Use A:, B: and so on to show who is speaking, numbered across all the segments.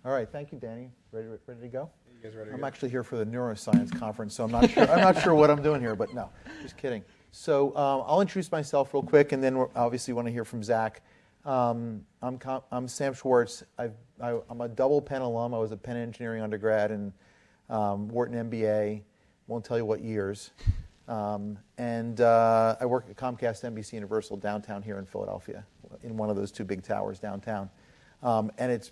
A: All right, thank you, Danny. Ready to go?
B: You guys ready to
A: I'm
B: go?
A: actually here for the neuroscience conference, so I'm not sure what I'm doing here, but no, just kidding. So I'll introduce myself real quick, and then we obviously want to hear from Zack. I'm Sam Schwartz. I'm a double Penn alum. I was a Penn engineering undergrad and Wharton MBA. Won't tell you what years. And I work at Comcast NBC Universal downtown here in Philadelphia, in one of those two big towers downtown. And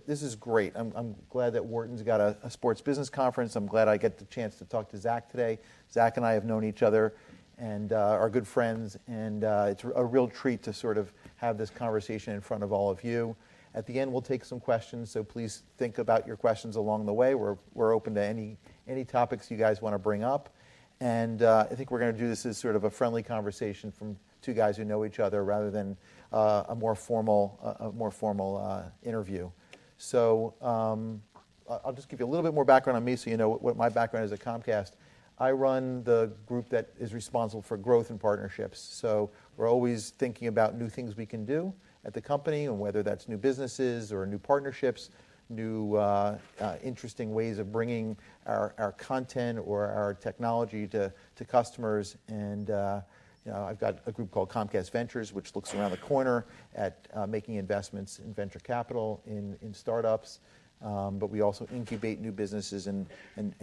A: this is great. I'm glad that Wharton's got a sports business conference. I'm glad I get the chance to talk to Zack today. Zack and I have known each other and are good friends, and it's a real treat to sort of have this conversation in front of all of you. At the end, we'll take some questions, so please think about your questions along the way. We're open to any topics you guys want to bring up. And I think we're going to do this as sort of a friendly conversation from two guys who know each other rather than a more formal interview. So I'll just give you a little bit more background on me so you know what my background is at Comcast. I run the group that is responsible for growth and partnerships. So we're always thinking about new things we can do at the company, and whether that's new businesses or new partnerships, new interesting ways of bringing our content or our technology to customers. And I've got a group called Comcast Ventures, which looks around the corner at making investments in venture capital in startups. But we also incubate new businesses and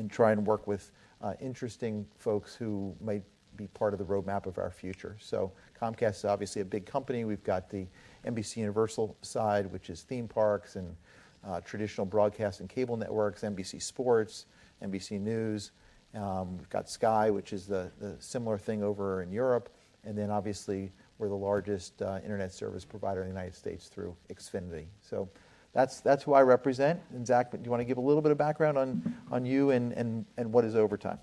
A: try and work with interesting folks who might be part of the roadmap of our future. So Comcast is obviously a big company. We've got the NBC Universal side, which is theme parks and traditional broadcast and cable networks, NBC Sports, NBC News. We've got Sky, which is the similar thing over in Europe. And then obviously we're the largest internet service provider in the United States through Xfinity. So that's who I represent. And Zack, do you want to give a little bit of background on you and what is overtime?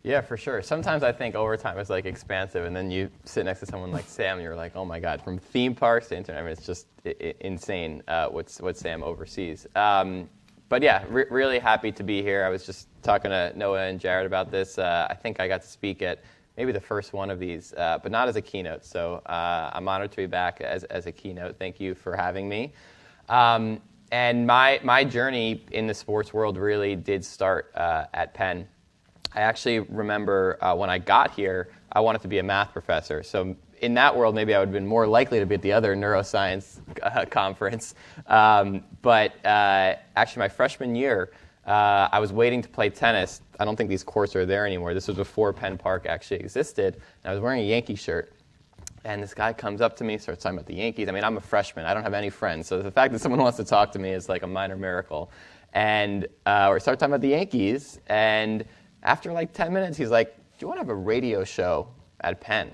C: Yeah, for sure. Sometimes I think overtime is like expansive, and then you sit next to someone like Sam, and you're like, oh my God, from theme parks to internet, I mean, it's just insane what Sam oversees. But yeah, really happy to be here. I was just talking to Noah and Jared about this. I think I got to speak at maybe the first one of these, but not as a keynote. So I'm honored to be back as a keynote. Thank you for having me. And my journey in the sports world really did start at Penn. I actually remember when I got here, I wanted to be a math professor. So in that world, maybe I would have been more likely to be at the other neuroscience conference. But actually, my freshman year, I was waiting to play tennis. I don't think these courts are there anymore. This was before Penn Park actually existed. And I was wearing a Yankee shirt. And this guy comes up to me, starts talking about the Yankees. I mean, I'm a freshman. I don't have any friends. So the fact that someone wants to talk to me is like a minor miracle. And we started talking about the Yankees. And after like 10 minutes, he's like, do you want to have a radio show at Penn?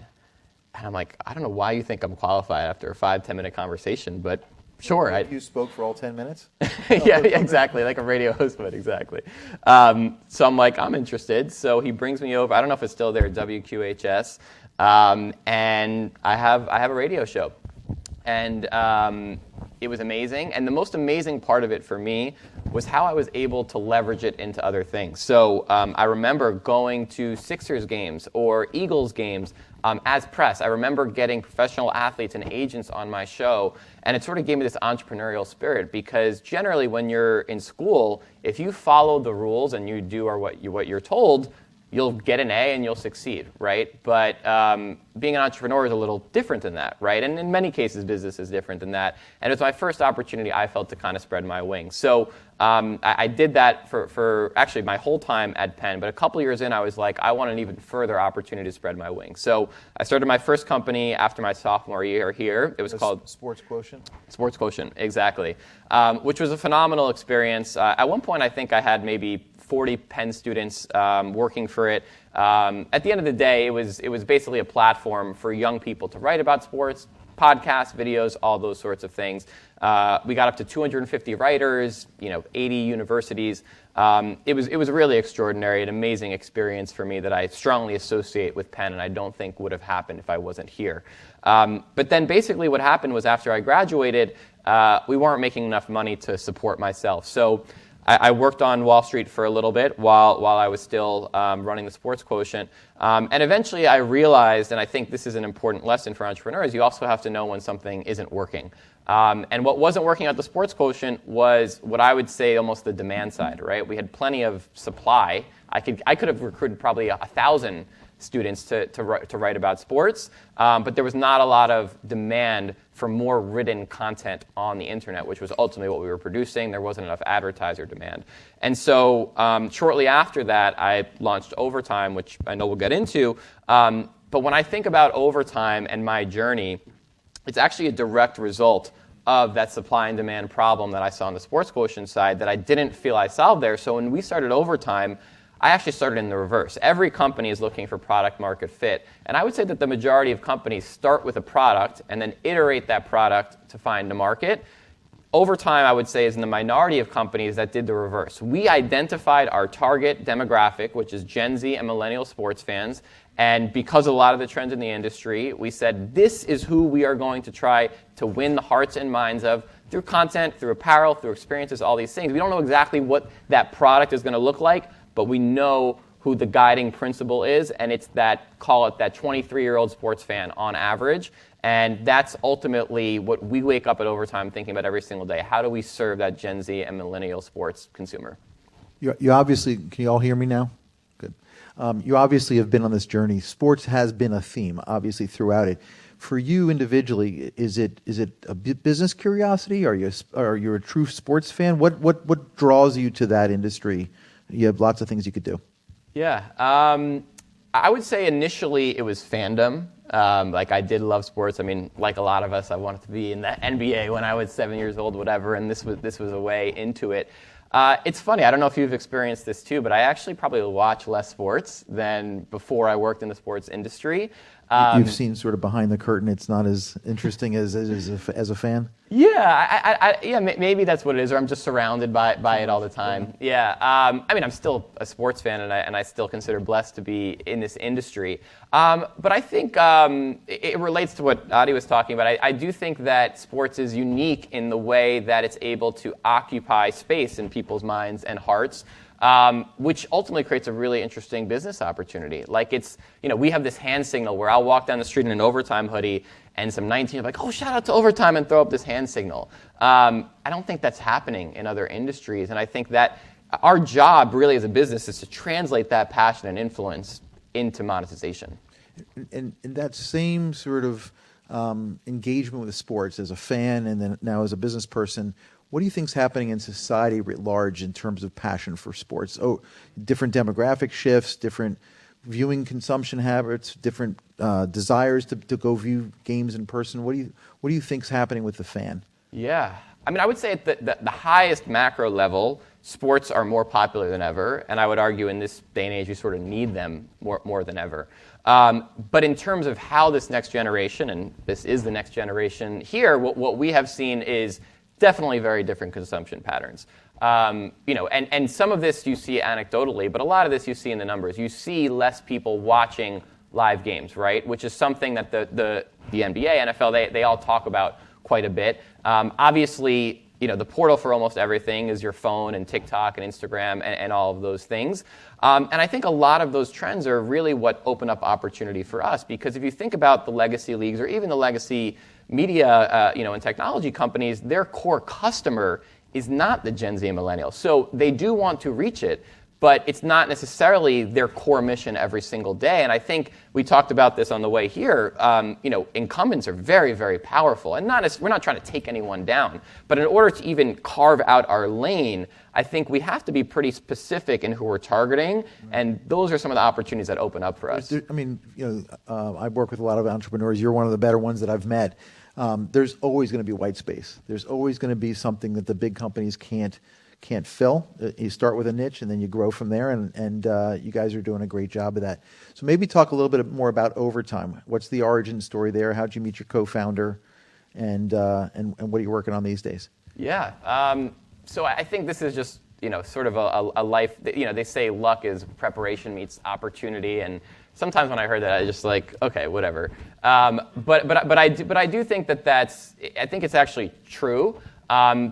C: And I'm like, I don't know why you think I'm qualified after a 5-10 minute conversation, but sure.
A: You spoke for all 10 minutes?
C: Yeah, exactly, like a radio host would, exactly. So I'm like, I'm interested. So he brings me over. I don't know if it's still there, WQHS. And I have a radio show. And it was amazing. And the most amazing part of it for me was how I was able to leverage it into other things. So I remember going to Sixers games or Eagles games as press. I remember getting professional athletes and agents on my show, and it sort of gave me this entrepreneurial spirit, because generally when you're in school, if you follow the rules and you do what you're told, you'll get an A and you'll succeed, right? But being an entrepreneur is a little different than that, right? And in many cases, business is different than that. And it was my first opportunity I felt to kind of spread my wings. So I did that for actually my whole time at Penn. But a couple years in, I was like, I want an even further opportunity to spread my wings. So I started my first company after my sophomore year here. It was called
A: Sports Quotient?
C: Sports Quotient, exactly, which was a phenomenal experience. At one point, I think I had maybe 40 Penn students working for it. At the end of the day, it was basically a platform for young people to write about sports, podcasts, videos, all those sorts of things. We got up to 250 writers, 80 universities. It was really extraordinary, an amazing experience for me that I strongly associate with Penn, and I don't think would have happened if I wasn't here. But then basically what happened was after I graduated, we weren't making enough money to support myself. So I worked on Wall Street for a little bit while I was still running the Sports Quotient. And eventually I realized, and I think this is an important lesson for entrepreneurs, you also have to know when something isn't working. And what wasn't working at the Sports Quotient was what I would say almost the demand side, right? We had plenty of supply. I could have recruited probably 1,000 students to write about sports, but there was not a lot of demand for more written content on the internet, which was ultimately what we were producing. There wasn't enough advertiser demand. And so shortly after that, I launched Overtime, which I know we'll get into. But when I think about Overtime and my journey, it's actually a direct result of that supply and demand problem that I saw on the Sports Quotient side that I didn't feel I solved there. So when we started Overtime, I actually started in the reverse. Every company is looking for product market fit. And I would say that the majority of companies start with a product and then iterate that product to find a market. Overtime, I would say, is in the minority of companies that did the reverse. We identified our target demographic, which is Gen Z and millennial sports fans. And because of a lot of the trends in the industry, we said, this is who we are going to try to win the hearts and minds of through content, through apparel, through experiences, all these things. We don't know exactly what that product is going to look like, but we know who the guiding principle is, and it's that, call it that 23-year-old sports fan on average. And that's ultimately what we wake up at Overtime thinking about every single day. How do we serve that Gen Z and millennial sports consumer?
A: You obviously, can you all hear me now? Good. You obviously have been on this journey. Sports has been a theme, obviously, throughout it. For you individually, is it a business curiosity? Are you a true sports fan? What draws you to that industry? You have lots of things you could do.
C: Yeah. I would say initially it was fandom. Like I did love sports. I mean, like a lot of us, I wanted to be in the NBA when I was 7 years old, whatever, and this was a way into it. It's funny, I don't know if you've experienced this too, but I actually probably watch less sports than before I worked in the sports industry.
A: You've seen sort of behind the curtain, it's not as interesting as a fan?
C: Yeah, maybe that's what it is, or I'm just surrounded by it all the time. Yeah, I mean, I'm still a sports fan, and I still consider blessed to be in this industry. But I think it relates to what Adi was talking about. I do think that sports is unique in the way that it's able to occupy space in people's minds and hearts. Which ultimately creates a really interesting business opportunity. Like we have this hand signal where I'll walk down the street in an Overtime hoodie and some 19 are like, oh, shout out to Overtime, and throw up this hand signal. I don't think that's happening in other industries. And I think that our job really as a business is to translate that passion and influence into monetization.
A: And that same sort of engagement with sports as a fan and then now as a business person, what do you think is happening in society writ large in terms of passion for sports? Oh, different demographic shifts, different viewing consumption habits, different desires to go view games in person. What do you think is happening with the fan?
C: Yeah, I mean, I would say at the highest macro level, sports are more popular than ever, and I would argue in this day and age we sort of need them more than ever. But in terms of how this next generation, and this is the next generation here, what we have seen is definitely very different consumption patterns. And some of this you see anecdotally, but a lot of this you see in the numbers. You see less people watching live games, right? Which is something that the NBA, NFL, they all talk about quite a bit. Obviously, the portal for almost everything is your phone and TikTok and Instagram and all of those things. And I think a lot of those trends are really what open up opportunity for us, because if you think about the legacy leagues or even the legacy media, and technology companies, their core customer is not the Gen Z and millennials. So they do want to reach it, but it's not necessarily their core mission every single day. And I think we talked about this on the way here. Incumbents are very, very powerful, and we're not trying to take anyone down. But in order to even carve out our lane, I think we have to be pretty specific in who we're targeting, and those are some of the opportunities that open up for us.
A: I work with a lot of entrepreneurs. You're one of the better ones that I've met. There's always going to be white space. There's always going to be something that the big companies can't fill. You start with a niche and then you grow from there, and you guys are doing a great job of that. So maybe talk a little bit more about Overtime. What's the origin story there? How'd you meet your co-founder, and what are you working on these days?
C: Yeah. So I think this is just sort of a life. They say luck is preparation meets opportunity, and sometimes when I heard that, I just like, okay, whatever. But I do think that's. I think it's actually true.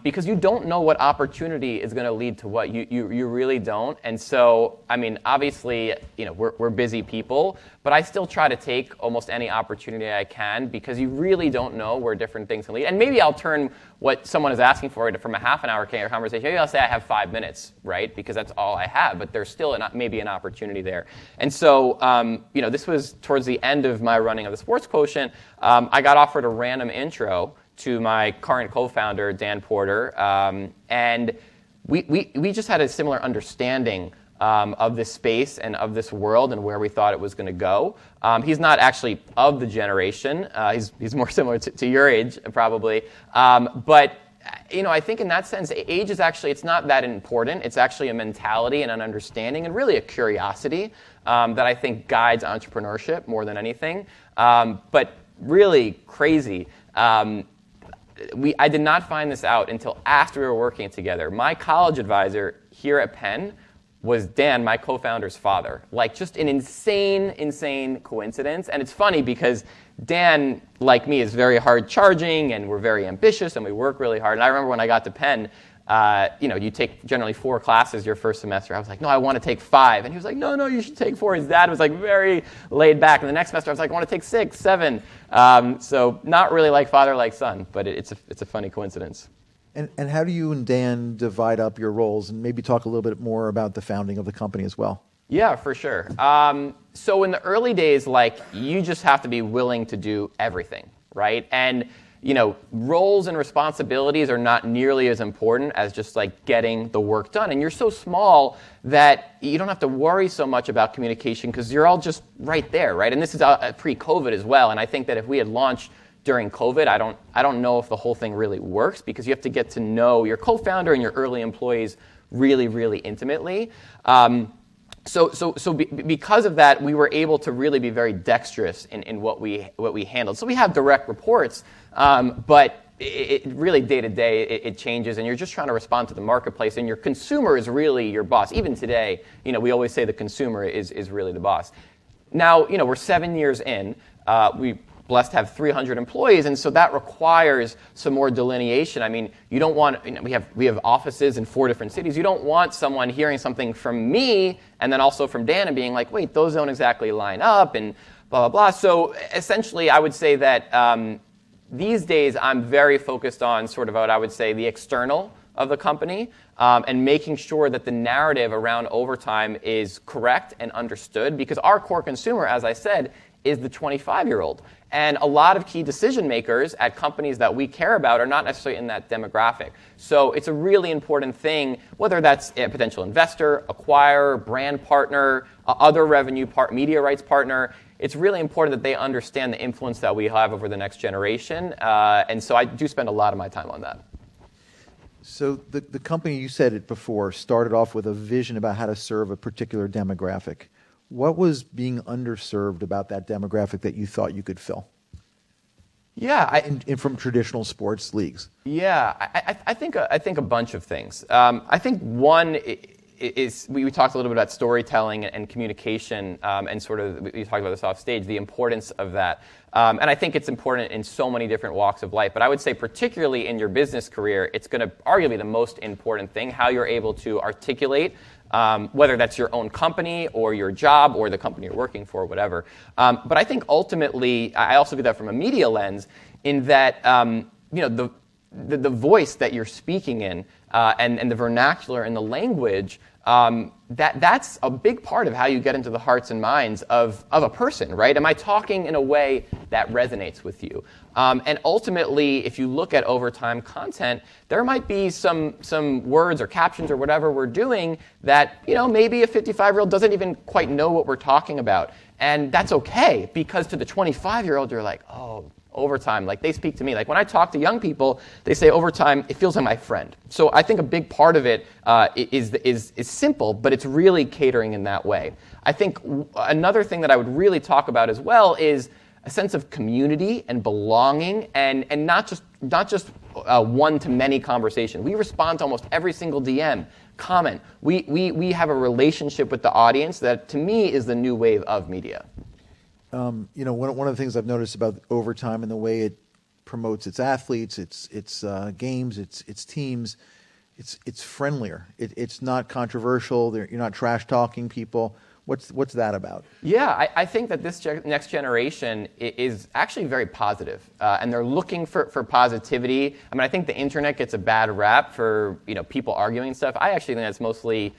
C: because you don't know what opportunity is going to lead to what. You really don't. And so, I mean, obviously, we're busy people, but I still try to take almost any opportunity I can because you really don't know where different things can lead. And maybe I'll turn what someone is asking for from a half an hour conversation. Maybe I'll say I have 5 minutes, right? Because that's all I have, but there's still maybe an opportunity there. And so, this was towards the end of my running of the Sports Quotient. I got offered a random intro to my current co-founder, Dan Porter, and we just had a similar understanding of this space and of this world and where we thought it was going to go. He's not actually of the generation. He's more similar to your age, probably. But I think in that sense, age is actually, it's not that important. It's actually a mentality and an understanding and really a curiosity that I think guides entrepreneurship more than anything. But really crazy. I did not find this out until after we were working together. My college advisor here at Penn was Dan, my co-founder's father. Like, just an insane coincidence. And it's funny because Dan, like me, is very hard charging, and we're very ambitious, and we work really hard. And I remember when I got to Penn, you take generally 4 classes your first semester. I was like, no, I want to take 5. And he was like, no, you should take 4. His dad was like very laid back. And the next semester I was like, I want to take 6, 7. So not really like father, like son, but it's a funny coincidence.
A: And how do you and Dan divide up your roles, and maybe talk a little bit more about the founding of the company as well?
C: Yeah, for sure. So in the early days, you just have to be willing to do everything, right? And roles and responsibilities are not nearly as important as just getting the work done. And you're so small that you don't have to worry so much about communication because you're all just right there, right? And this is pre-COVID as well. And I think that if we had launched during COVID, I don't know if the whole thing really works because you have to get to know your co-founder and your early employees really, really intimately. So because of that, we were able to really be very dexterous in what we handled. So we have direct reports, but it really day to day it changes, and you're just trying to respond to the marketplace. And your consumer is really your boss. Even today, we always say the consumer is really the boss. Now, we're 7 years in. We blessed to have 300 employees, and so that requires some more delineation. I mean, you don't want, we have offices in 4 different cities. You don't want someone hearing something from me and then also from Dan and being like, wait, those don't exactly line up and blah, blah, blah. So essentially, I would say that these days I'm very focused on sort of what I would say the external of the company and making sure that the narrative around overtime is correct and understood, because our core consumer, as I said, is the 25-year-old. And a lot of key decision makers at companies that we care about are not necessarily in that demographic. So it's a really important thing, whether that's a potential investor, acquirer, brand partner, other revenue media rights partner. It's really important that they understand the influence that we have over the next generation. And so I do spend a lot of my time on that.
A: So the company, you said it before, started off with a vision about how to serve a particular demographic. What was being underserved about that demographic that you thought you could fill?
C: Yeah,
A: from traditional sports leagues.
C: Yeah, I think a bunch of things. I think one is we talked a little bit about storytelling and communication, and sort of we talked about this off stage, the importance of that. And I think it's important in so many different walks of life. But I would say particularly in your business career, it's going to arguably the most important thing, how you're able to articulate whether that's your own company or your job or the company you're working for, whatever. But I think ultimately, I also view that from a media lens, in that the voice that you're speaking in and the vernacular and the language, that's a big part of how you get into the hearts and minds of a person, right? Am I talking in a way that resonates with you? And ultimately, if you look at overtime content, there might be some words or captions or whatever we're doing that, maybe a 55-year-old doesn't even quite know what we're talking about. And that's okay, because to the 25-year-old, you're like, oh, overtime, they speak to me. When I talk to young people, they say overtime, it feels like my friend. So I think a big part of it is simple, but it's really catering in that way. I think another thing that I would really talk about as well is a sense of community and belonging, and not just one-to-many conversation. We respond to almost every single DM, comment. We have a relationship with the audience that, to me, is the new wave of media.
A: One of the things I've noticed about overtime and the way it promotes its athletes, its games, its teams. It's friendlier. It's not controversial. You're not trash talking people. What's that about?
C: Yeah, I think that this next generation is actually very positive, and they're looking for positivity. I mean, I think the internet gets a bad rap for people arguing stuff. I actually think that's mostly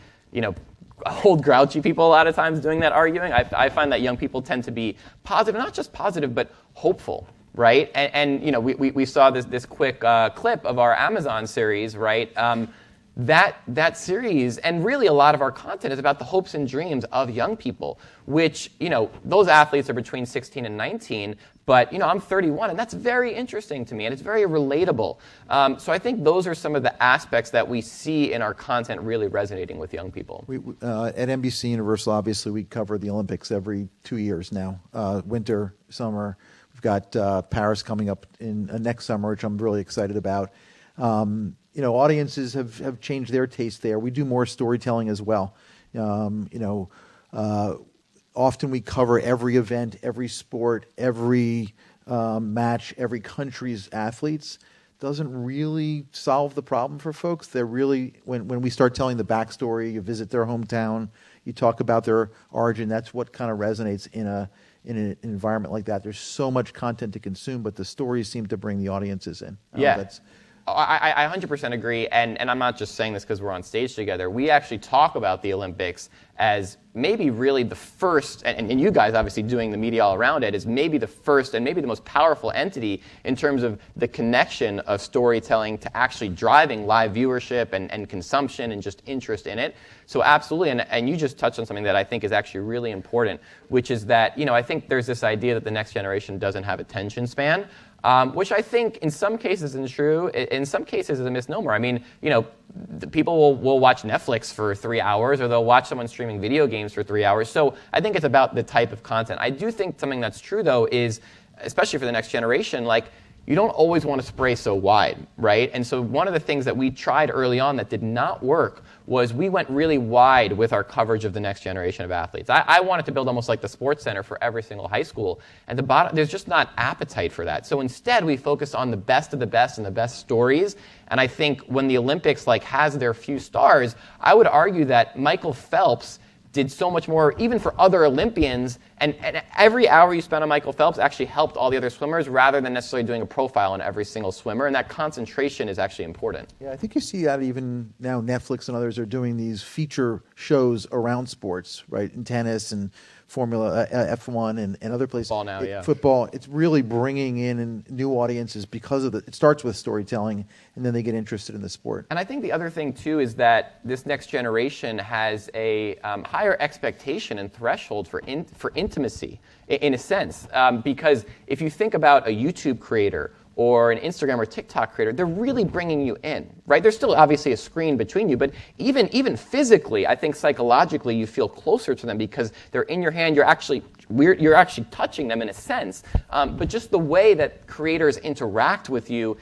C: old grouchy people a lot of times doing that arguing. I find that young people tend to be positive, not just positive, but hopeful, right? And we saw this quick clip of our Amazon series, right? That series, and really a lot of our content, is about the hopes and dreams of young people, which, those athletes are between 16 and 19, but, I'm 31, and that's very interesting to me, and it's very relatable. So I think those are some of the aspects that we see in our content really resonating with young people.
A: At NBC Universal, obviously, we cover the Olympics every 2 years now, winter, summer. We've got Paris coming up in next summer, which I'm really excited about. Audiences have changed their taste there. We do more storytelling as well. Often we cover every event, every sport, every match, every country's athletes. Doesn't really solve the problem for folks. They're really, when we start telling the backstory, you visit their hometown, you talk about their origin, that's what kind of resonates in an environment like that. There's so much content to consume, but the stories seem to bring the audiences in.
C: I 100% agree, and I'm not just saying this because we're on stage together. We actually talk about the Olympics as maybe really the first, and you guys obviously doing the media all around it, is maybe the first and maybe the most powerful entity in terms of the connection of storytelling to actually driving live viewership and consumption and just interest in it. So absolutely, and you just touched on something that I think is actually really important, which is that, I think there's this idea that the next generation doesn't have attention span. Which I think in some cases is true, in some cases is a misnomer. I mean, people will watch Netflix for 3 hours, or they'll watch someone streaming video games for 3 hours. So I think it's about the type of content. I do think something that's true, though, is, especially for the next generation, you don't always want to spray so wide, right? And so one of the things that we tried early on that did not work was we went really wide with our coverage of the next generation of athletes. I wanted to build almost like the sports center for every single high school, and there's just not appetite for that. So instead, we focused on the best of the best and the best stories. And I think when the Olympics has their few stars, I would argue that Michael Phelps did so much more, even for other Olympians, and every hour you spent on Michael Phelps actually helped all the other swimmers rather than necessarily doing a profile on every single swimmer, and that concentration is actually important.
A: Yeah, I think you see that even now. Netflix and others are doing these feature shows around sports, right, in tennis and Formula F1 and other places.
C: Football now,
A: Football, it's really bringing in new audiences because of it starts with storytelling, and then they get interested in the sport.
C: And I think the other thing, too, is that this next generation has a higher expectation and threshold for intimacy, in a sense. Because if you think about a YouTube creator or an Instagram or TikTok creator, they're really bringing you in, right? There's still obviously a screen between you, but even physically, I think psychologically you feel closer to them because they're in your hand. You're actually touching them in a sense. But just the way that creators interact with you,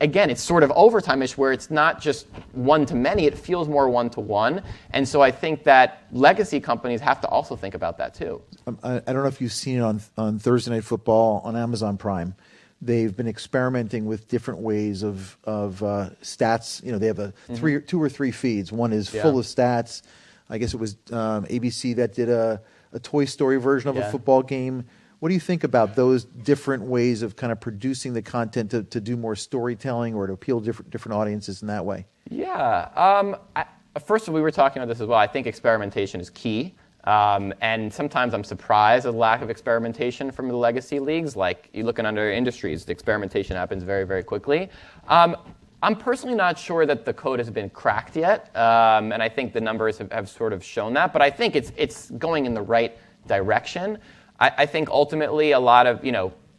C: again, it's sort of overtime-ish where it's not just one-to-many, it feels more one-to-one. And so I think that legacy companies have to also think about that too.
A: I don't know if you've seen it on Thursday Night Football on Amazon Prime. They've been experimenting with different ways of stats. They have two or three feeds. One is full of stats. I guess it was ABC that did a Toy Story version of a football game. What do you think about those different ways of kind of producing the content to do more storytelling or to appeal to different audiences in that way?
C: Yeah. First of all, we were talking about this as well. I think experimentation is key. And sometimes I'm surprised at the lack of experimentation from the legacy leagues. Like, you look at other industries, the experimentation happens very, very quickly. I'm personally not sure that the code has been cracked yet, and I think the numbers have sort of shown that. But I think it's going in the right direction. I think ultimately a lot of,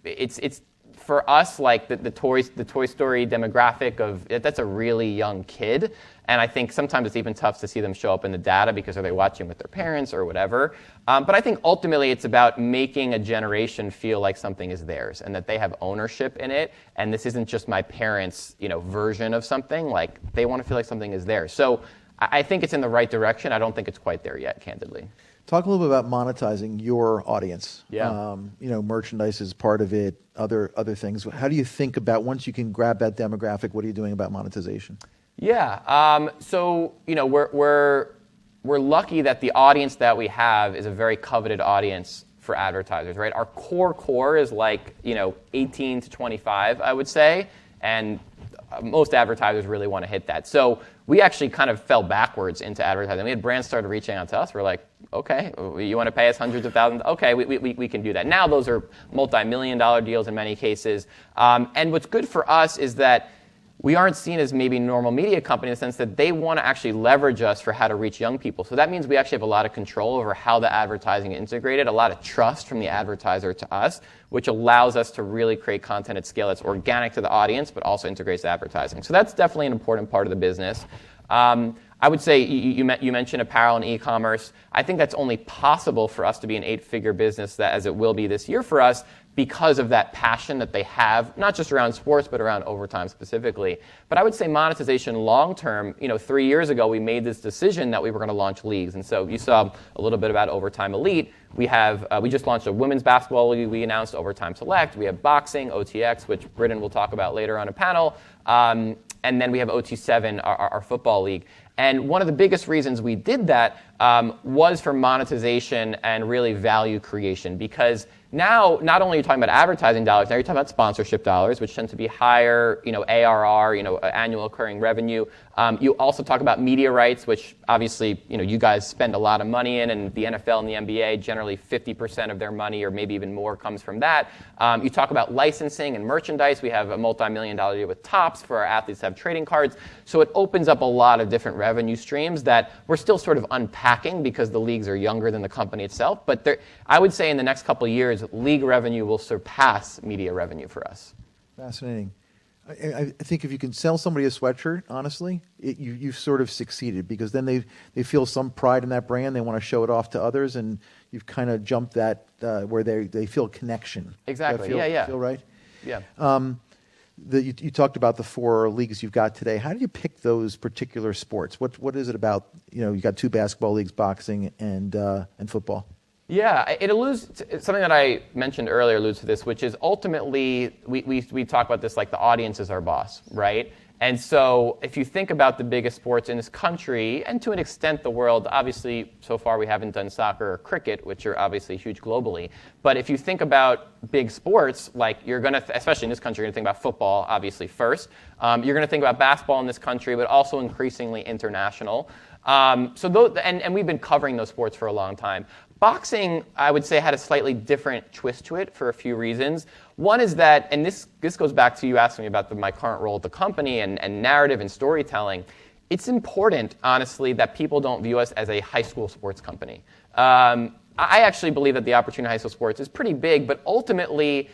C: it's for us, like the Toy Story demographic that's a really young kid. And I think sometimes it's even tough to see them show up in the data because are they watching with their parents or whatever. But I think ultimately it's about making a generation feel like something is theirs and that they have ownership in it. And this isn't just my parents' version of something. Like, they want to feel like something is theirs. So I think it's in the right direction. I don't think it's quite there yet, candidly.
A: Talk a little bit about monetizing your audience.
C: Yeah.
A: Merchandise is part of it, other things. How do you think about, once you can grab that demographic, what are you doing about monetization?
C: Yeah. We're lucky that the audience that we have is a very coveted audience for advertisers, right? Our core is like, 18 to 25, I would say, and most advertisers really want to hit that. So we actually kind of fell backwards into advertising. We had brands started reaching out to us. We're like, okay, you want to pay us hundreds of thousands? Okay, we can do that. Now those are multi-million-dollar deals in many cases. And what's good for us is that we aren't seen as maybe normal media company in the sense that they want to actually leverage us for how to reach young people. So that means we actually have a lot of control over how the advertising is integrated, a lot of trust from the advertiser to us, which allows us to really create content at scale that's organic to the audience, but also integrates the advertising. So that's definitely an important part of the business. I would say you mentioned apparel and e-commerce. I think that's only possible for us to be an 8-figure business, that as it will be this year for us, because of that passion that they have, not just around sports, but around overtime specifically. But I would say monetization long term, 3 years ago, we made this decision that we were going to launch leagues. And so you saw a little bit about Overtime Elite. We just launched a women's basketball league. We announced Overtime Select. We have boxing, OTX, which Britton will talk about later on a panel. And then we have OT7, our football league. And one of the biggest reasons we did that was for monetization and really value creation, because now not only are you talking about advertising dollars, now you're talking about sponsorship dollars, which tend to be higher, ARR, annual recurring revenue. You also talk about media rights, which obviously, you guys spend a lot of money in, and the NFL and the NBA, generally 50% of their money or maybe even more comes from that. You talk about licensing and merchandise. We have a multi-million-dollar deal with Topps for our athletes to have trading cards. So it opens up a lot of different revenue streams that we're still sort of unpacking because the leagues are younger than the company itself. But I would say in the next couple of years, league revenue will surpass media revenue for us.
A: Fascinating. I think if you can sell somebody a sweatshirt, honestly, you've sort of succeeded, because then they feel some pride in that brand. They want to show it off to others, and you've kind of jumped that where they feel connection.
C: Exactly.
A: Feel right?
C: Yeah.
A: You talked about the 4 leagues you've got today. How do you pick those particular sports? What is it about? You got 2 basketball leagues, boxing and football.
C: Yeah, it alludes to something that I mentioned earlier, alludes to this, which is ultimately, we talk about this like the audience is our boss, right? And so if you think about the biggest sports in this country, and to an extent the world, obviously so far we haven't done soccer or cricket, which are obviously huge globally. But if you think about big sports, like you're going to, especially in this country, you're going to think about football, obviously first. You're going to think about basketball in this country, but also increasingly international. And we've been covering those sports for a long time. Boxing, I would say, had a slightly different twist to it for a few reasons. One is that, and this goes back to you asking me about my current role at the company and narrative and storytelling. It's important, honestly, that people don't view us as a high school sports company. I actually believe that the opportunity in high school sports is pretty big, but ultimately,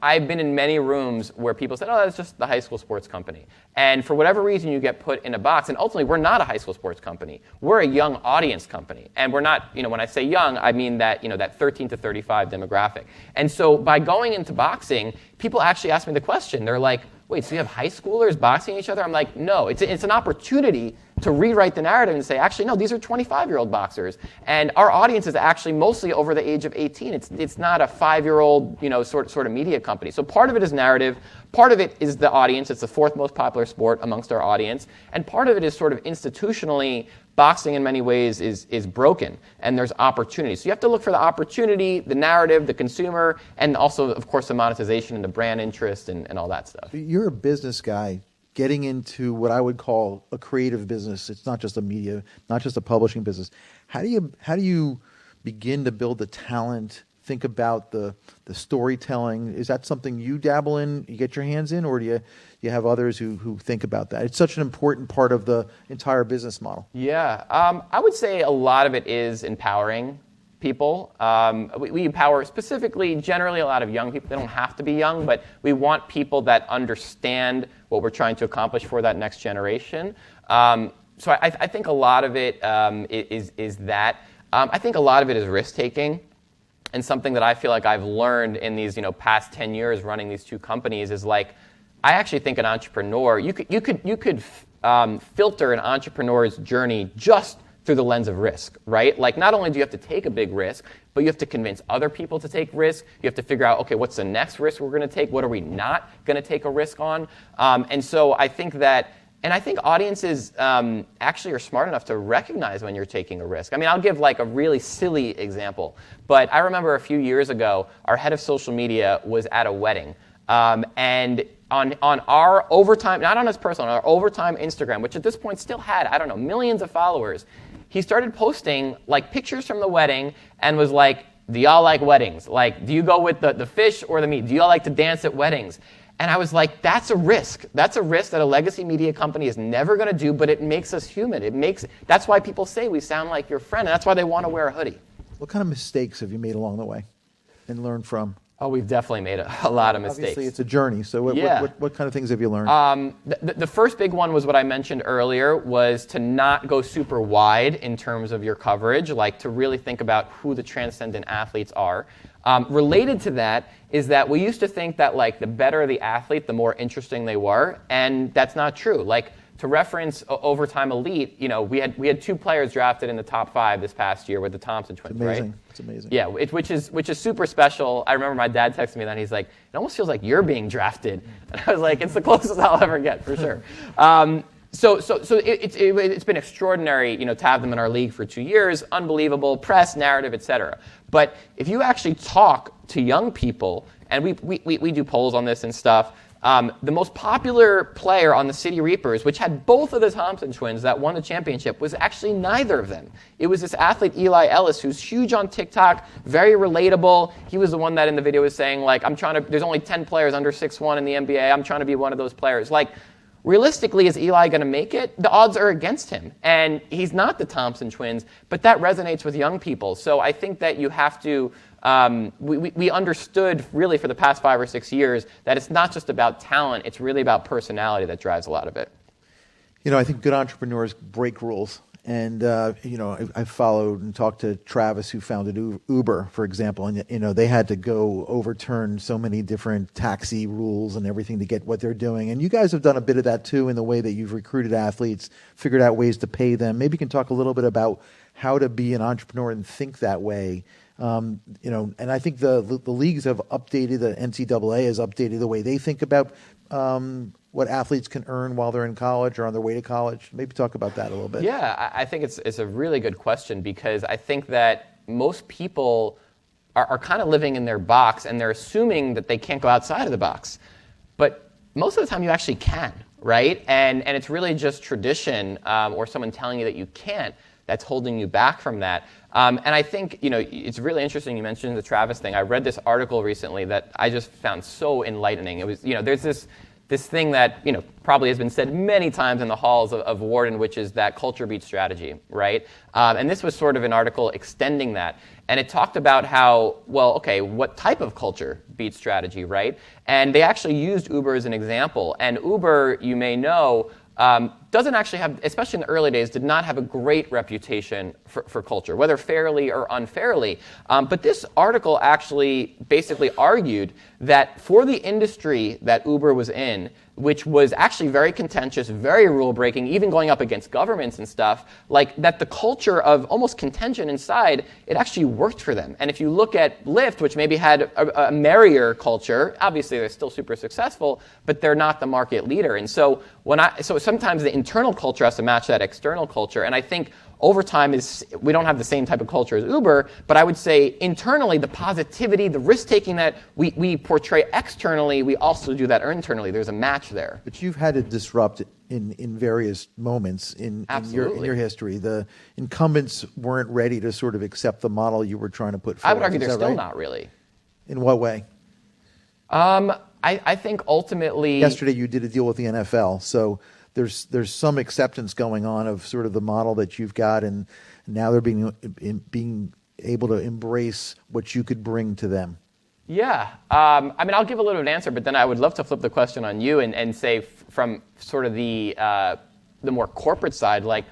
C: I've been in many rooms where people said, oh, that's just the high school sports company. And for whatever reason, you get put in a box, and ultimately, we're not a high school sports company. We're a young audience company. And we're not, when I say young, I mean that, that 13 to 35 demographic. And so by going into boxing, people actually ask me the question. They're like, wait, so you have high schoolers boxing each other? I'm like, no, it's an opportunity to rewrite the narrative and say, actually, no, these are 25-year-old boxers. And our audience is actually mostly over the age of 18. It's not a 5-year-old, sort of media company. So part of it is narrative. Part of it is the audience. It's the 4th most popular sport amongst our audience. And part of it is sort of institutionally, boxing in many ways is broken, and there's opportunity. So you have to look for the opportunity, the narrative, the consumer, and also, of course, the monetization and the brand interest and all that stuff.
A: You're a business guy getting into what I would call a creative business. It's not just a media, not just a publishing business. How do you begin to build the talent, think about the storytelling? Is that something you dabble in, you get your hands in, or do you have others who think about that? It's such an important part of the entire business model.
C: Yeah, I would say a lot of it is empowering people. We empower specifically, generally a lot of young people. They don't have to be young, but we want people that understand what we're trying to accomplish for that next generation. So I think a lot of it is that. I think a lot of it is risk-taking. And something that I feel like I've learned in these past 10 years running these 2 companies is like, I actually think an entrepreneur, you could filter an entrepreneur's journey just through the lens of risk, right? Like, not only do you have to take a big risk, but you have to convince other people to take risk. You have to figure out, okay, what's the next risk we're going to take? What are we not going to take a risk on? And so I think that, and I think audiences actually are smart enough to recognize when you're taking a risk. I mean, I'll give like a really silly example, but I remember a few years ago, our head of social media was at a wedding, and on our overtime, not on his personal, on our overtime Instagram, which at this point still had, I don't know, millions of followers, he started posting like pictures from the wedding and was like, do y'all like weddings? Like, do you go with the fish or the meat? Do y'all like to dance at weddings? And I was like, that's a risk. That's a risk that a legacy media company is never going to do, but it makes us human. That's why people say we sound like your friend, and that's why they want to wear a hoodie.
A: What kind of mistakes have you made along the way and learned from?
C: Oh, we've definitely made a lot of mistakes.
A: Obviously, it's a journey. So what kind of things have you learned?
C: The first big one was what I mentioned earlier, was to not go super wide in terms of your coverage, like to really think about who the transcendent athletes are. Related to that is that we used to think that like the better the athlete, the more interesting they were, and that's not true. Like, to reference Overtime Elite, you know, we had 2 players drafted in the top 5 this past year with the Thompson twins, right?
A: It's amazing.
C: Yeah, which is super special. I remember my dad texted me that, he's like, it almost feels like you're being drafted. And I was like, it's the closest I'll ever get, for sure. So it's been extraordinary, you know, to have them in our league for 2 years, unbelievable, press, narrative, et cetera. But if you actually talk to young people, and we do polls on this and stuff, the most popular player on the City Reapers, which had both of the Thompson twins that won the championship, was actually neither of them. It was this athlete, Eli Ellis, who's huge on TikTok, very relatable. He was the one that in the video was saying, like, there's only 10 players under 6'1" in the NBA. I'm trying to be one of those players. Like, realistically, is Eli going to make it? The odds are against him. And he's not the Thompson twins, but that resonates with young people. So I think that you have to, we understood really for the past 5 or 6 years that it's not just about talent, it's really about personality that drives a lot of it.
A: You know, I think good entrepreneurs break rules. And, you know, I followed and talked to Travis, who founded Uber, for example, and, you know, they had to go overturn so many different taxi rules and everything to get what they're doing. And you guys have done a bit of that, too, in the way that you've recruited athletes, figured out ways to pay them. Maybe you can talk a little bit about how to be an entrepreneur and think that way. You know, and I think the leagues have updated, the NCAA has updated the way they think about what athletes can earn while they're in college or on their way to college. Maybe talk about that a little bit.
C: Yeah, I think it's a really good question, because I think that most people are kind of living in their box, and they're assuming that they can't go outside of the box. But most of the time you actually can, right? And it's really just tradition or someone telling you that you can't that's holding you back from that. And I think, you know, it's really interesting you mentioned the Travis thing. I read this article recently that I just found so enlightening. It was, you know, there's this thing that, you know, probably has been said many times in the halls of Wharton, which is that culture beats strategy, right? And this was sort of an article extending that. And it talked about how, well, okay, what type of culture beats strategy, right? And they actually used Uber as an example. And Uber, you may know, doesn't actually have, especially in the early days, did not have a great reputation for culture, whether fairly or unfairly. But this article actually basically argued that for the industry that Uber was in, which was actually very contentious, very rule-breaking, even going up against governments and stuff, like that the culture of almost contention inside, it actually worked for them. And if you look at Lyft, which maybe had a merrier culture, obviously they're still super successful, but they're not the market leader. And so sometimes the internal culture has to match that external culture. And I think over time we don't have the same type of culture as Uber, but I would say internally the positivity, the risk-taking that we portray externally, we also do that internally. There's a match there.
A: But you've had to disrupt in various moments in your history. The incumbents weren't ready to sort of accept the model you were trying to put forward.
C: I would argue they're still not really.
A: In what way?
C: I think ultimately...
A: Yesterday you did a deal with the NFL, so there's some acceptance going on of sort of the model that you've got, and now they're being able to embrace what you could bring to them.
C: Yeah. I mean, I'll give a little bit of an answer, but then I would love to flip the question on you and say from sort of the more corporate side, like,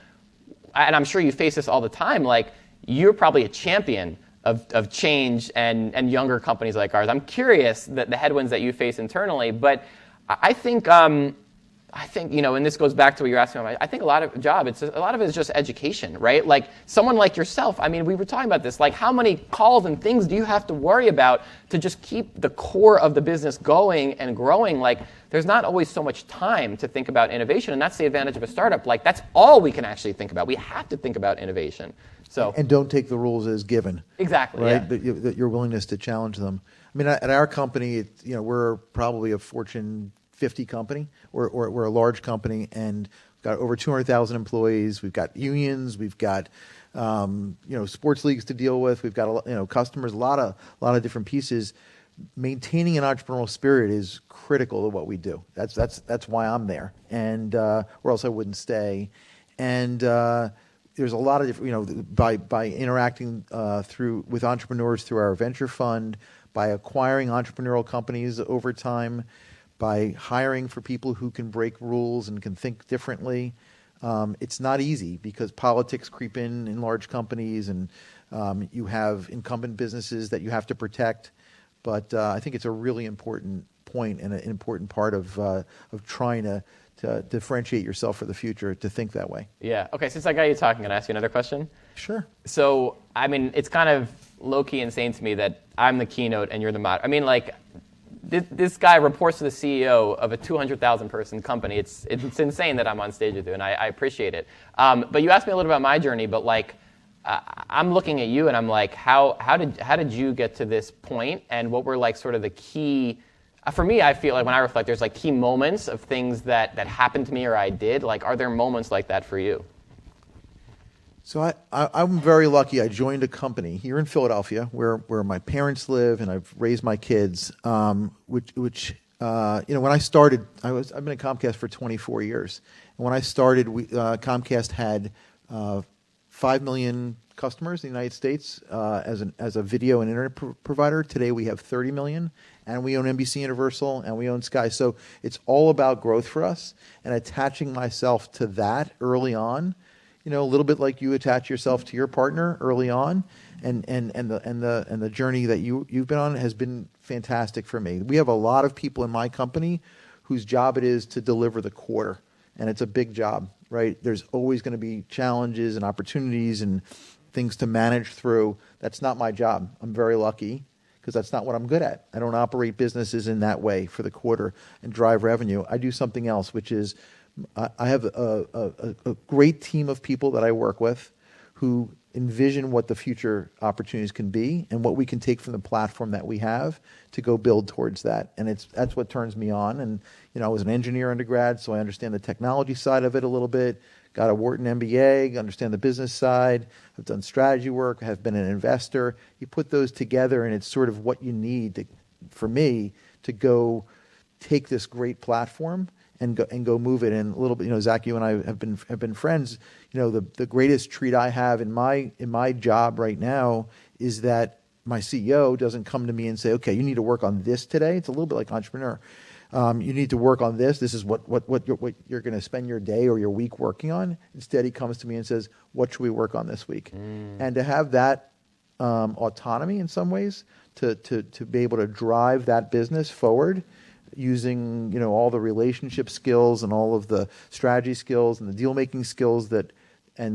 C: and I'm sure you face this all the time, like, you're probably a champion of change and younger companies like ours. I'm curious the headwinds that you face internally, but I think I think, and this goes back to what you're asking about. I think a lot of it is just education, right? Like someone like yourself, we were talking about this, like how many calls and things do you have to worry about to just keep the core of the business going and growing? Like there's not always so much time to think about innovation, and that's the advantage of a startup. Like that's all we can actually think about. We have to think about innovation. So
A: and don't take the rules as given.
C: Exactly,
A: right?
C: yeah.
A: That your willingness to challenge them. At our company, we're probably a Fortune 50 company. We're a large company, and we've got over 200,000 employees. We've got unions. We've got sports leagues to deal with. We've got customers. A lot of different pieces. Maintaining an entrepreneurial spirit is critical to what we do. That's why I'm there, and or else I wouldn't stay. And there's a lot of different, by interacting with entrepreneurs through our venture fund, by acquiring entrepreneurial companies over time, by hiring for people who can break rules and can think differently. It's not easy because politics creep in large companies, and you have incumbent businesses that you have to protect. But I think it's a really important point and an important part of trying to differentiate yourself for the future, to think that way.
C: Yeah. Okay, since I got you talking, can I ask you another question?
A: Sure.
C: So, it's kind of low-key insane to me that I'm the keynote and you're the mod. This guy reports to the CEO of a 200,000 person company. It's insane that I'm on stage with you, and I appreciate it. But you asked me a little about my journey, but I'm looking at you and I'm like, how did you get to this point, and what were sort of the key? For me, I feel like when I reflect, there's key moments of things that happened to me or I did. Are there moments like that for you?
A: So I'm very lucky. I joined a company here in Philadelphia where my parents live, and I've raised my kids. Which when I started, I've been at Comcast for 24 years. And when I started, Comcast had 5 million customers in the United States as a video and internet provider. Today we have 30 million, and we own NBC Universal, and we own Sky. So it's all about growth for us, and attaching myself to that early on. A little bit like you attach yourself to your partner early on, and the journey that you've been on has been fantastic for me. We have a lot of people in my company whose job it is to deliver the quarter, and it's a big job, right? There's always going to be challenges and opportunities and things to manage through. That's not my job. I'm very lucky because that's not what I'm good at. I don't operate businesses in that way for the quarter and drive revenue. I do something else, which is I have a great team of people that I work with who envision what the future opportunities can be and what we can take from the platform that we have to go build towards that. And that's what turns me on. And I was an engineer undergrad, so I understand the technology side of it a little bit. Got a Wharton MBA, understand the business side. I've done strategy work, have been an investor. You put those together, and it's sort of what you need for me to go take this great platform and go move it. And a little bit, Zack, you and I have been friends. The greatest treat I have in my job right now is that my CEO doesn't come to me and say, okay, you need to work on this today. It's a little bit like entrepreneur. You need to work on this. This is what you're going to spend your day or your week working on. Instead, he comes to me and says, what should we work on this week? And to have that autonomy in some ways to be able to drive that business forward using all the relationship skills and all of the strategy skills and the deal making skills and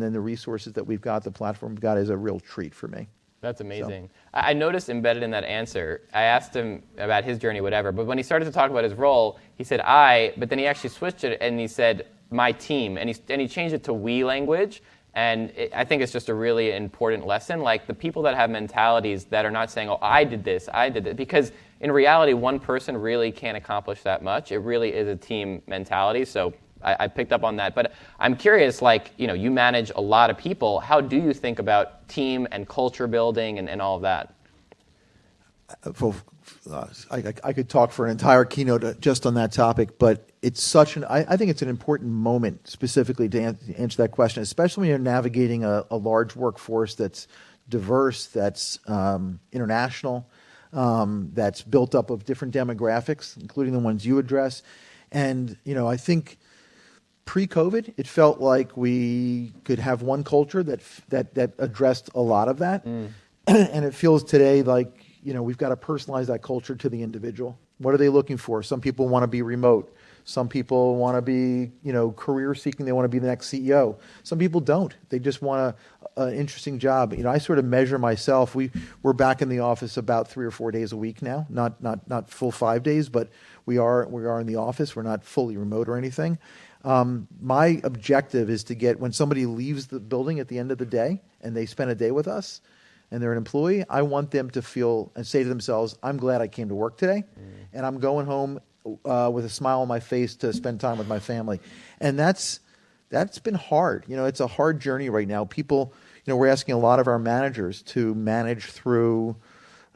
A: then the resources that we've got, the platform we've got, is a real treat for me.
C: That's amazing. So. I noticed embedded in that answer, I asked him about his journey, whatever, but when he started to talk about his role, he said but then he actually switched it and he said my team, and he changed it to we language. And I think it's just a really important lesson, the people that have mentalities that are not saying, oh, I did this, because in reality, one person really can't accomplish that much. It really is a team mentality, so I picked up on that. But I'm curious, you manage a lot of people. How do you think about team and culture building and all of that?
A: I could talk for an entire keynote just on that topic, but it's I think it's an important moment specifically to answer that question, especially when you're navigating a large workforce that's diverse, that's international, that's built up of different demographics, including the ones you address. And, I think pre-COVID, it felt like we could have one culture that addressed a lot of that. And it feels today like, we've got to personalize that culture to the individual. What are they looking for? Some people want to be remote. Some people want to be, career seeking. They want to be the next CEO. Some people don't. They just want an interesting job. I sort of measure myself. We're back in the office about 3 or 4 days a week now. Not full 5 days, but we are in the office. We're not fully remote or anything. My objective is to get, when somebody leaves the building at the end of the day and they spend a day with us and they're an employee, I want them to feel and say to themselves, I'm glad I came to work today, and I'm going home with a smile on my face to spend time with my family. And that's been hard. It's a hard journey right now. People, we're asking a lot of our managers to manage through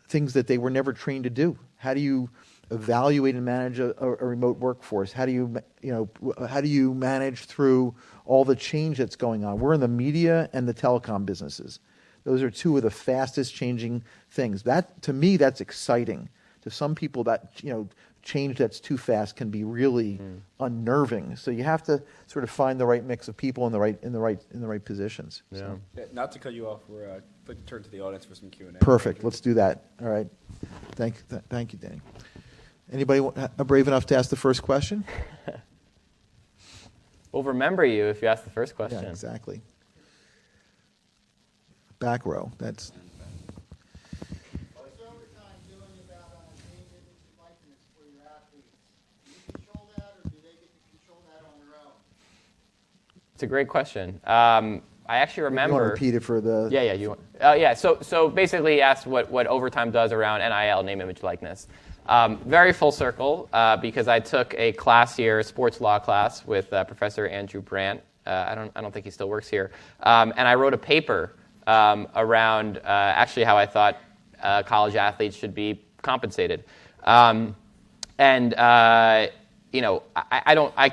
A: things that they were never trained to do. How do you evaluate and manage a remote workforce? How do you manage through all the change that's going on? We're in the media and the telecom businesses. Those are two of the fastest changing things. That, to me, that's exciting. To some people, that change that's too fast can be really unnerving. So you have to sort of find the right mix of people in the right positions.
C: Yeah.
A: So.
B: Not to cut you off, we're like turn to the audience for some Q&A.
A: Perfect. Let's do that. All right. Thank you, Danny. Anybody brave enough to ask the first question?
C: We'll remember you if you ask the first question.
A: Yeah, exactly. Back row. That's.
D: What's overtime doing about name, image, and likeness for your athletes? Do you control that, or do they get to control that on their own?
C: It's a great question. I actually remember.
A: You want to repeat it for the.
C: Yeah. You want. Yeah. So basically, he asked what overtime does around NIL, name, image, likeness. Very full circle, because I took a class here, sports law class, with Professor Andrew Brandt. I don't think he still works here. And I wrote a paper around actually how I thought college athletes should be compensated. I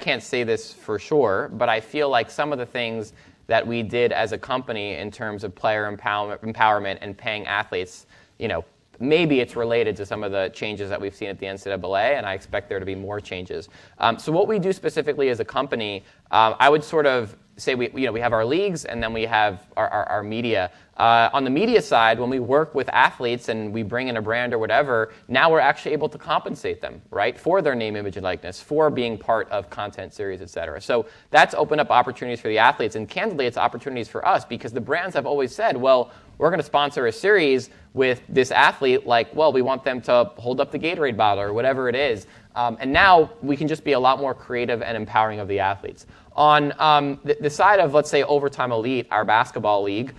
C: can't say this for sure, but I feel like some of the things that we did as a company in terms of player empowerment and paying athletes, maybe it's related to some of the changes that we've seen at the NCAA, and I expect there to be more changes. So what we do specifically as a company, I would sort of say we have our leagues, and then we have our media. On the media side, when we work with athletes and we bring in a brand or whatever, now we're actually able to compensate them, right, for their name, image, and likeness, for being part of content series, et cetera. So that's opened up opportunities for the athletes, and candidly, it's opportunities for us, because the brands have always said, well, we're going to sponsor a series with this athlete, we want them to hold up the Gatorade bottle or whatever it is. And now we can just be a lot more creative and empowering of the athletes. On the side of, let's say, Overtime Elite, our basketball league,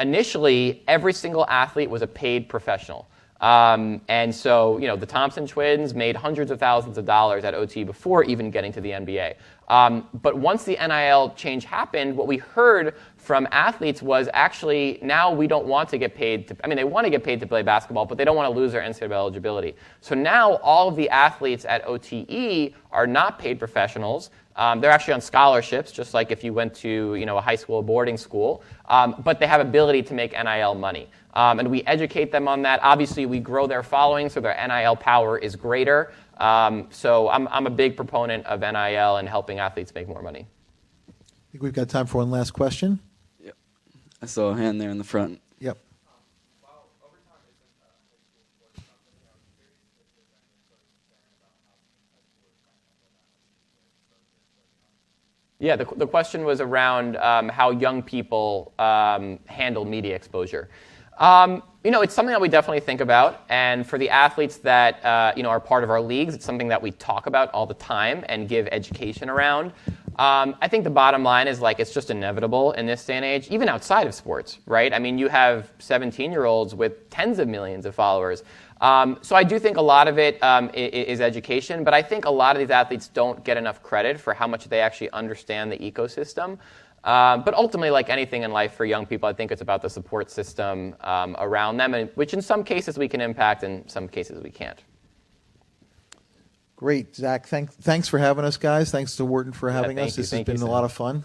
C: initially, every single athlete was a paid professional. And so, the Thompson twins made hundreds of thousands of dollars at OT before even getting to the NBA. But once the NIL change happened, what we heard from athletes was actually now we don't want to get paid they want to get paid to play basketball, but they don't want to lose their NCAA eligibility. So now all of the athletes at OTE are not paid professionals. They're actually on scholarships, just like if you went to a high school or boarding school, but they have ability to make NIL money. And we educate them on that. Obviously, we grow their following, so their NIL power is greater. So I'm a big proponent of NIL and helping athletes make more money.
A: I think we've got time for one last question.
E: Yep. I saw a hand there in the front.
A: Yep.
C: Yeah, the question was around how young people handle media exposure. It's something that we definitely think about, and for the athletes that are part of our leagues, it's something that we talk about all the time and give education around. I think the bottom line is it's just inevitable in this day and age, even outside of sports, right? You have 17-year-olds with tens of millions of followers. So I do think a lot of it is education, but I think a lot of these athletes don't get enough credit for how much they actually understand the ecosystem. But ultimately, like anything in life for young people, I think it's about the support system around them, which in some cases we can impact, in some cases we can't.
A: Great, Zach. Thanks for having us, guys. Thanks to Wharton for having us.
C: Thank you.
A: This has
C: Thank you,
A: been a
C: Sam.
A: lot of fun.